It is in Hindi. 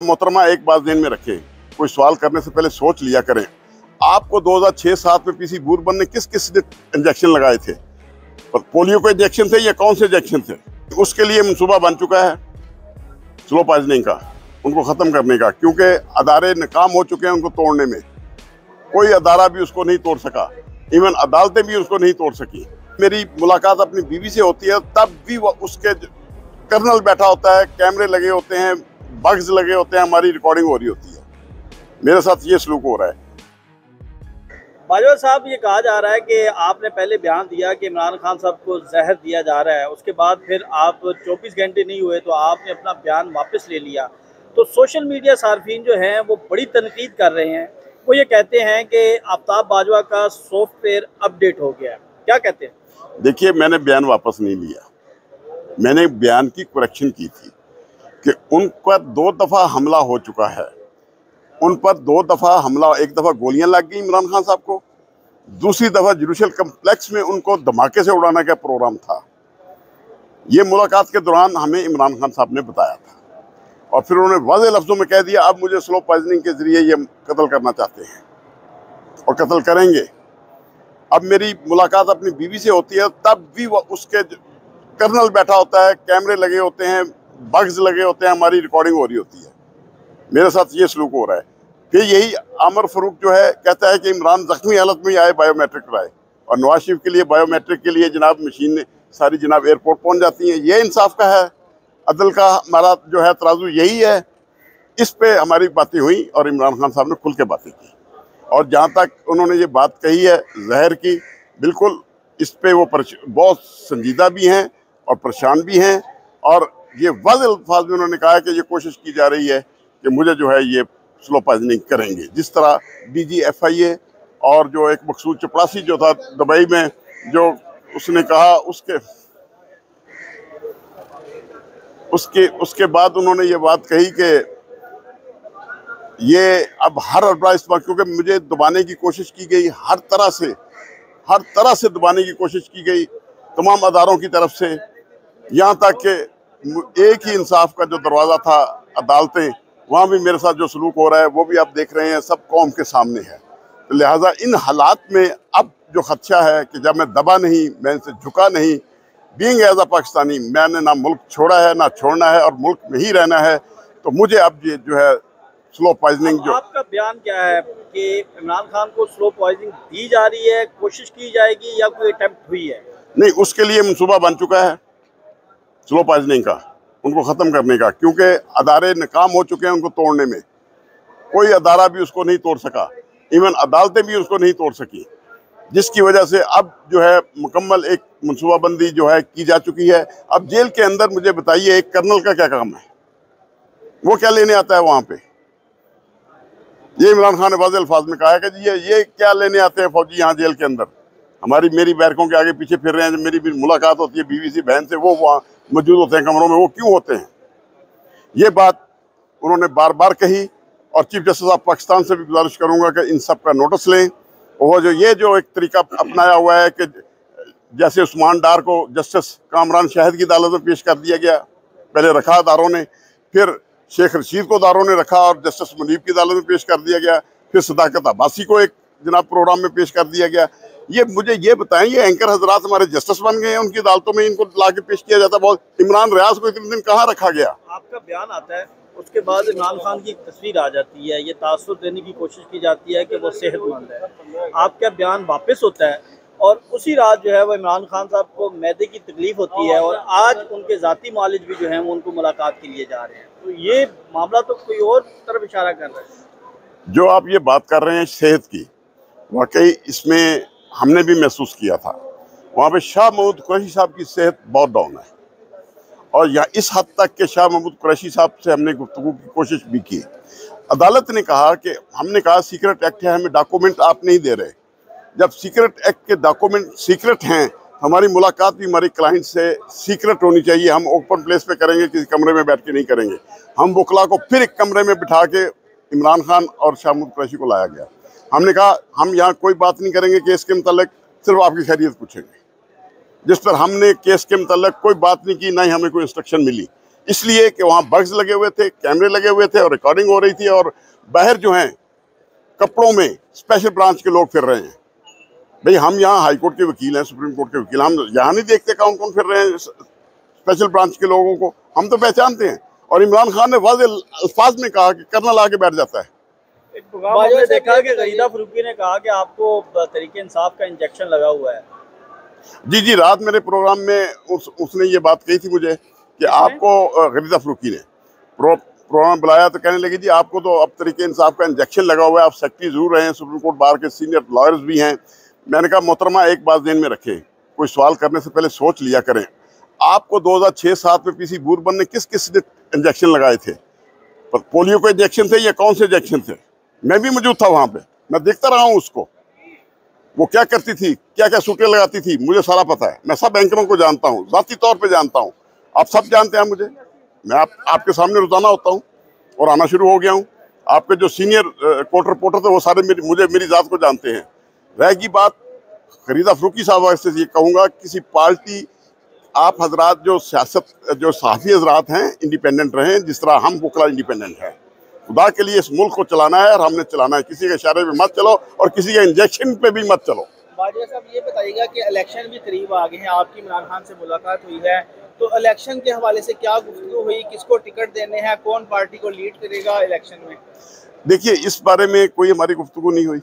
मोहतरमा एक बात ध्यान में रखें, कोई सवाल करने से पहले सोच लिया करें। आपको 2006-7 में पीसी बूरबन ने किस किस इंजेक्शन लगाए थे? पर पोलियो के इंजेक्शन थे या कौन से इंजेक्शन थे? उसके लिए मंसूबा बन चुका है स्लो पॉइजनिंग का, उनको खत्म करने का, क्योंकि अदारे नाकाम हो चुके हैं उनको तोड़ने में। कोई अदारा भी उसको नहीं तोड़ सका, इवन अदालतें भी उसको नहीं तोड़ सकी। मेरी मुलाकात अपनी बीवी से होती है, तब भी वो उसके कर्नल बैठा होता है, कैमरे लगे होते हैं, बग्स लगे होते हैं, हमारी रिकॉर्डिंग हो रही होती है। मेरे साथ ये सलूक हो रहा है। बाजवा साहब, ये कहा जा रहा है कि आपने पहले बयान दिया कि इमरान खान साहब को जहर दिया जा रहा है, उसके बाद फिर आप 24 घंटे नहीं हुए तो आपने अपना बयान वापस ले लिया। तो सोशल मीडिया सार्फिन जो हैं वो बड़ी तनकीद कर रहे हैं। वो ये कहते हैं कि आफ्ताब बाजवा का सॉफ्टवेयर अपडेट हो गया है। क्या कहते हैं? देखिए, मैंने बयान वापस नहीं लिया, मैंने बयान की करेक्शन की थी कि उन पर 2 दफ़ा हमला हो चुका है। उन पर 2 दफ़ा हमला, एक दफ़ा गोलियां लग गई इमरान खान साहब को, दूसरी दफ़ा जुडिशल कम्प्लेक्स में उनको धमाके से उड़ाने का प्रोग्राम था। ये मुलाकात के दौरान हमें इमरान खान साहब ने बताया था और फिर उन्होंने वाज़ेह लफ्ज़ों में कह दिया, अब मुझे स्लो पॉइजनिंग के जरिए ये कत्ल करना चाहते हैं और कत्ल करेंगे। अब मेरी मुलाकात अपनी बीवी से होती है, तब भी वो उसके कर्नल बैठा होता है, कैमरे लगे होते हैं, बग्स लगे होते हैं, हमारी रिकॉर्डिंग हो रही होती है। मेरे साथ ये सलूक हो रहा है। फिर यही आमर फरूक जो है कहता है कि इमरान जख्मी हालत में ही आए, बायोमेट्रिक कराए, और नवाज शरीफ के लिए बायोमेट्रिक के लिए जनाब मशीन सारी जनाब एयरपोर्ट पहुंच जाती हैं। ये इंसाफ का है, अदल का हमारा जो है तराजू यही है। इस पे हमारी बातें हुई और इमरान खान साहब ने खुल के बातें की, और जहाँ तक उन्होंने ये बात कही है जहर की, बिल्कुल इस पे वो बहुत संजीदा भी हैं और परेशान भी हैं। और ये वाज़ेह अल्फाज में उन्होंने कहा है कि ये कोशिश की जा रही है कि मुझे जो है ये स्लो पॉइजनिंग करेंगे। जिस तरह DG FIA और जो एक मकसूद चपड़ासी जो था दुबई में, जो उसने कहा, उसके बाद उन्होंने ये बात कही कि ये अब हर अरबा इस्तेमाल, क्योंकि मुझे दबाने की कोशिश की गई, हर तरह से दबाने की कोशिश की गई तमाम अदारों की तरफ से, यहाँ तक कि एक ही इंसाफ का जो दरवाज़ा था अदालतें, वहाँ भी मेरे साथ जो सलूक हो रहा है वो भी आप देख रहे हैं, सब कौम के सामने है। तो लिहाजा इन हालात में अब जो खदशा है कि जब मैं दबा नहीं, मैं इनसे झुका नहीं, बीइंग एज अ पाकिस्तानी, मैंने ना मुल्क छोड़ा है ना छोड़ना है और मुल्क में ही रहना है, तो मुझे अब ये जो है स्लो पॉइजनिंग जो... आपका बयान क्या है कि इमरान खान को स्लो पॉइजनिंग दी जा रही है, कोशिश की जाएगी या कोई अटेम्प्ट हुई है? नहीं, उसके लिए मंसूबा बन चुका है स्लो पॉइजनिंग का, उनको ख़त्म करने का, क्योंकि अदारे नाकाम हो चुके हैं उनको तोड़ने में। कोई अदारा भी उसको नहीं तोड़ सका, इवन अदालतें भी उसको नहीं तोड़ सकी, जिसकी वजह से अब जो है मुकम्मल एक मनसूबाबंदी जो है की जा चुकी है। अब जेल के अंदर मुझे बताइए, एक कर्नल का क्या काम है? वो क्या लेने आता है वहाँ पे? ये इमरान खान ने वाज़ेह अल्फाज में कहा है कि ये क्या लेने आते हैं फौजी यहाँ जेल के अंदर? मेरी बैरकों के आगे पीछे फिर रहे हैं। जब मेरी भी मुलाकात होती है बीवी से, बहन से, वो वहाँ मौजूद होते हैं कमरों में, वो क्यों होते हैं? ये बात उन्होंने बार बार कही, और चीफ जस्टिस ऑफ पाकिस्तान से भी गुजारिश करूंगा कि इन सब का नोटिस लें। और जो एक तरीका अपनाया हुआ है कि जैसे उस्मान डार को जस्टिस कामरान शाहिद की अदालत में पेश कर दिया गया, पहले रखा अदारों ने, फिर शेख रशीद को अदारों ने रखा और जस्टिस मुनीब की अदालत में पेश कर दिया गया, फिर सदाकत अब्बासी को एक जनाब प्रोग्राम में पेश कर दिया गया। ये मुझे ये बताएं, ये एंकर हजरात हमारे जस्टिस बन गए हैं, उनकी अदालतों में इनको ला के पेश किया जाता। बहुत इमरान रियाज को इतने दिन कहाँ रखा गया? आपका बयान आता है, उसके बाद इमरान खान की तस्वीर आ जाती है, ये तासुर देने की कोशिश की जाती है कि वो सेहतमंद है। आपका बयान वापस होता है और उसी रात जो है वो इमरान खान साहब को मैदे की तकलीफ होती है और आज उनके ज़ाती मालिज भी जो हैं वो उनको मुलाकात के लिए जा रहे हैं। तो ये मामला तो कोई और तरफ इशारा कर रहा है। जो आप ये बात कर रहे हैं सेहत की, वाकई इसमें हमने भी महसूस किया था। वहाँ पे शाह महमूद कुरैशी साहब की सेहत बहुत डाउन है, और यहाँ इस हद तक के शाह महमूद कुरैशी साहब से हमने गुफ्तगू की कोशिश भी की। अदालत ने कहा कि हमने कहा सीक्रेट एक्ट है, हमें डॉक्यूमेंट आप नहीं दे रहे। जब सीक्रेट एक्ट के डॉक्यूमेंट सीक्रेट हैं, हमारी मुलाकात भी हमारी क्लाइंट से सीक्रेट होनी चाहिए। हम ओपन प्लेस पे करेंगे, किसी कमरे में बैठ के नहीं करेंगे। हम वकला को फिर एक कमरे में बिठा के इमरान खान और शाह महमूद कुरैशी को लाया गया। हमने कहा हम यहाँ कोई बात नहीं करेंगे केस के मतलब, सिर्फ आपकी खैरियत पूछेंगे। जिस पर हमने केस के मतलब कोई बात नहीं की, ना ही हमें कोई इंस्ट्रक्शन मिली। इसलिए कि वहाँ बग्स लगे हुए थे, कैमरे लगे हुए थे और रिकॉर्डिंग हो रही थी, और बाहर जो हैं कपड़ों में स्पेशल ब्रांच के लोग फिर रहे हैं। भाई हम यहाँ हाई कोर्ट के वकील हैं, सुप्रीम कोर्ट के वकील, हम यहाँ नहीं देखते कौन कौन फिर रहे हैं स्पेशल ब्रांच के लोगों को, हम तो पहचानते हैं। और इमरान खान ने वाज़ेह अल्फाज में कहा कि कर्नल आके बैठ जाता है। हमने देखा कि गरीदा फरूकी ने कहा कि आपको तहरीक इंसाफ का इंजेक्शन लगा हुआ है। जी, रात मेरे प्रोग्राम में उसने ये बात कही थी मुझे कि आपको, गरीदा फरूकी ने प्रोग्राम बुलाया तो कहने लगी जी आपको तो अब तहरीक इंसाफ का इंजेक्शन लगा हुआ है, आप सेक्रेटरी जरूर रहे हैं, सुप्रीम कोर्ट बार के सीनियर लॉयर्स भी हैं। मैंने कहा मोहतरमा एक बात ध्यान में रखें, कोई सवाल करने से पहले सोच लिया करें। आपको 2006-07 में पीसी बूरबन ने किस ने इंजेक्शन लगाए थे? पोलियो के इंजेक्शन थे या कौन से इंजेक्शन थे? मैं भी मौजूद था वहां पे, मैं देखता रहा हूं उसको, वो क्या करती थी, क्या क्या सूटें लगाती थी, मुझे सारा पता है। मैं सब एंकरों को जानता हूँ, जाती तौर पे जानता हूँ, आप सब जानते हैं मुझे। मैं आपके सामने रोजाना होता हूँ और आना शुरू हो गया हूँ। आपके जो सीनियर कोर्ट रिपोर्टर थे वो सारे मेरी जात को जानते हैं। रहेगी बात गरीदा फरूकी साहब से ये कहूँगा, किसी पार्टी, आप हजरात जो सहाफ़ी हजरात हैं इंडिपेंडेंट रहें, जिस तरह हम वकला इंडिपेंडेंट हैं। खुदा के लिए इस मुल्क को चलाना है और हमने चलाना है, किसी के इशारे पे मत चलो और किसी के इंजेक्शन पे भी मत चलो। बाजवा साहब ये बताइएगा कि इलेक्शन भी करीब आ गए हैं, आपकी इमरान खान से मुलाकात हुई है, तो इलेक्शन के हवाले से क्या गुफ्तगू हुई, किसको टिकट देने हैं, कौन पार्टी को लीड करेगा इलेक्शन में? देखिए इस बारे में कोई हमारी गुफ्तगू नहीं हुई।